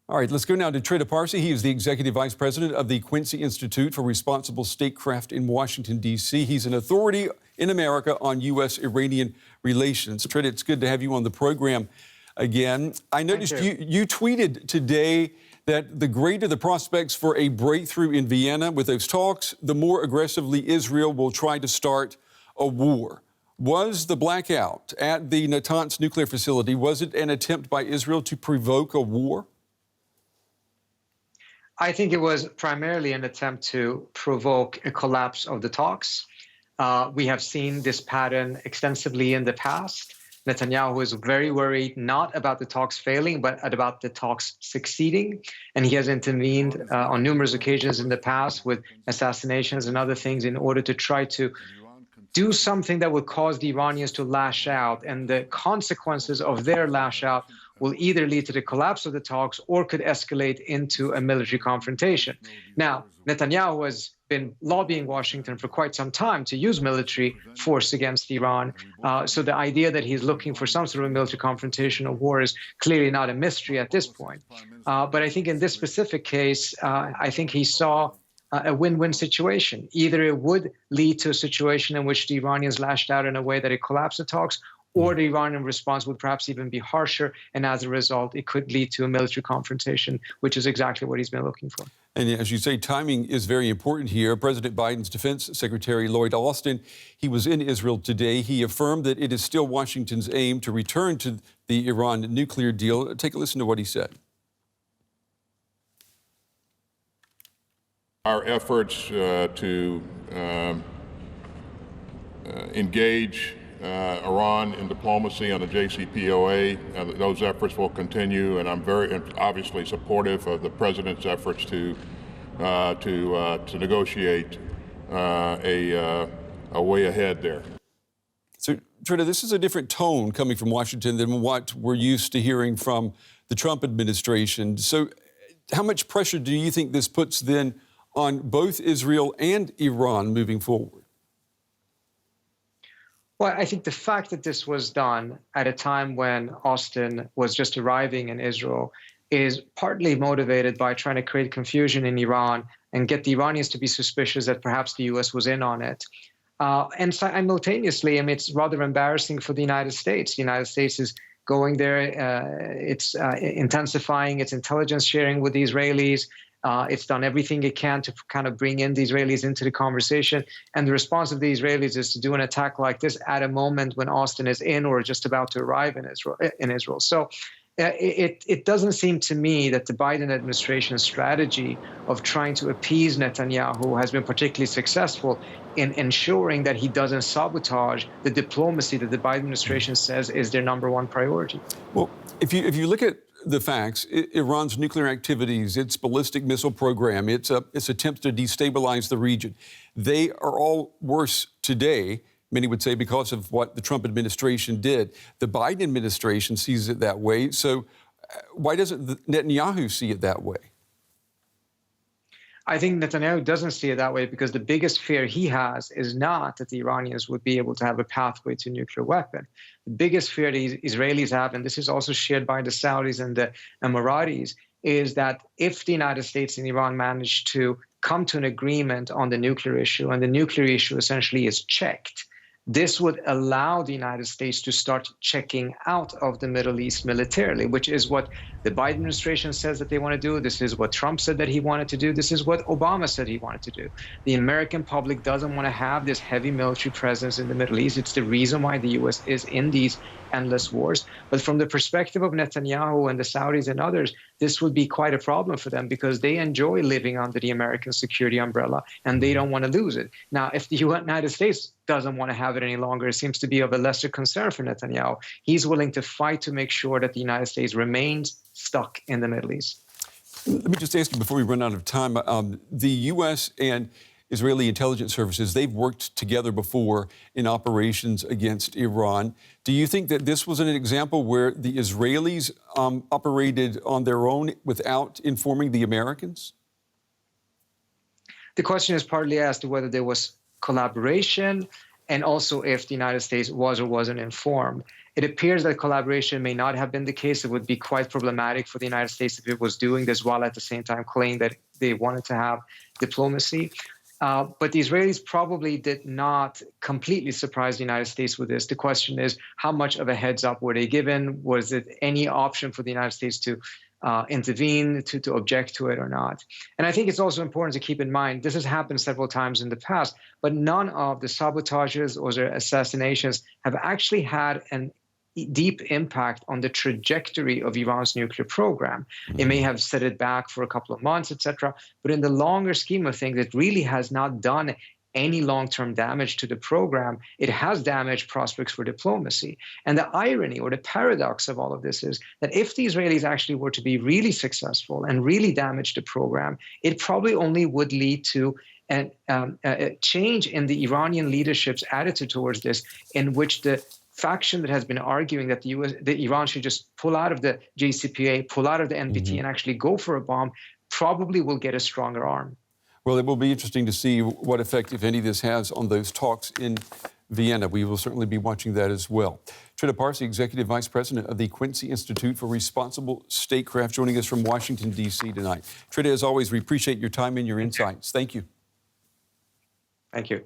All right, let's go now to Trita Parsi. He is the Executive Vice President of the Quincy Institute for Responsible Statecraft in Washington, D.C. He's an authority in America on U.S. Iranian relations. Trita, it's good to have you on the program again. I noticed you tweeted today that the greater the prospects for a breakthrough in Vienna with those talks, the more aggressively Israel will try to start a war. Was the blackout at the Natanz nuclear facility, was it an attempt by Israel to provoke a war? I think it was primarily an attempt to provoke a collapse of the talks. We have seen this pattern extensively in the past. Netanyahu is very worried not about the talks failing, but about the talks succeeding. And he has intervened on numerous occasions in the past with assassinations and other things in order to try to do something that would cause the Iranians to lash out. And the consequences of their lash out will either lead to the collapse of the talks or could escalate into a military confrontation. Now, Netanyahu has been lobbying Washington for quite some time to use military force against Iran. So the idea that he's looking for some sort of military confrontation or war is clearly not a mystery at this point. But I think in this specific case, I think he saw a win-win situation. Either it would lead to a situation in which the Iranians lashed out in a way that it collapsed the talks, or the Iranian response would perhaps even be harsher, and as a result, it could lead to a military confrontation, which is exactly what he's been looking for. And as you say, timing is very important here. President Biden's Defense Secretary Lloyd Austin, he was in Israel today. He affirmed that it is still Washington's aim to return to the Iran nuclear deal. Take a listen to what he said. Our efforts to engage Iran in diplomacy on the JCPOA, those efforts will continue, and I'm very obviously supportive of the president's efforts to negotiate a way ahead there. So, Trita, this is a different tone coming from Washington than what we're used to hearing from the Trump administration. So, how much pressure do you think this puts then on both Israel and Iran moving forward? Well, I think the fact that this was done at a time when Austin was just arriving in Israel is partly motivated by trying to create confusion in Iran and get the Iranians to be suspicious that perhaps the U.S. was in on it. And simultaneously, I mean, it's rather embarrassing for the United States. The United States is going there. It's intensifying its intelligence sharing with the Israelis. It's done everything it can to kind of bring in the Israelis into the conversation. And the response of the Israelis is to do an attack like this at a moment when Austin is in or just about to arrive in Israel. So it doesn't seem to me that the Biden administration's strategy of trying to appease Netanyahu has been particularly successful in ensuring that he doesn't sabotage the diplomacy that the Biden administration says is their number one priority. Well, if you look at the facts, Iran's nuclear activities, its ballistic missile program, its attempts to destabilize the region, they are all worse today, many would say, because of what the Trump administration did. The Biden administration sees it that way. So why doesn't Netanyahu see it that way? I think Netanyahu doesn't see it that way because the biggest fear he has is not that the Iranians would be able to have a pathway to a nuclear weapon. The biggest fear the Israelis have, and this is also shared by the Saudis and the Emiratis, is that if the United States and Iran manage to come to an agreement on the nuclear issue, and the nuclear issue essentially is checked, this would allow the United States to start checking out of the Middle East militarily, which is what the Biden administration says that they want to do. This is what Trump said that he wanted to do. This is what Obama said he wanted to do. The American public doesn't want to have this heavy military presence in the Middle East. It's the reason why the U.S. is in these endless wars. But from the perspective of Netanyahu and the Saudis and others, this would be quite a problem for them because they enjoy living under the American security umbrella and they don't want to lose it. Now, if the United States doesn't want to have it any longer, it seems to be of a lesser concern for Netanyahu. He's willing to fight to make sure that the United States remains stuck in the Middle East. Let me just ask you before we run out of time, the U.S. and Israeli intelligence services, they've worked together before in operations against Iran. Do you think that this was an example where the Israelis operated on their own without informing the Americans? The question is partly as to whether there was collaboration and also if the United States was or wasn't informed. It appears that collaboration may not have been the case. It would be quite problematic for the United States if it was doing this while at the same time claiming that they wanted to have diplomacy. But the Israelis probably did not completely surprise the United States with this. The question is, how much of a heads up were they given? Was it any option for the United States to intervene, to object to it or not? And I think it's also important to keep in mind, this has happened several times in the past, but none of the sabotages or the assassinations have actually had an deep impact on the trajectory of Iran's nuclear program. It may have set it back for a couple of months, etc. But in the longer scheme of things, it really has not done any long-term damage to the program. It has damaged prospects for diplomacy. And the irony or the paradox of all of this is that if the Israelis actually were to be really successful and really damage the program, it probably only would lead to a change in the Iranian leadership's attitude towards this, in which the faction that has been arguing that Iran should just pull out of the JCPOA, pull out of the NPT, and actually go for a bomb, probably will get a stronger arm. Well, it will be interesting to see what effect, if any, this has on those talks in Vienna. We will certainly be watching that as well. Trita Parsi, Executive Vice President of the Quincy Institute for Responsible Statecraft, joining us from Washington, D.C. tonight. Trita, as always, we appreciate your time and your insights. Thank you. Thank you.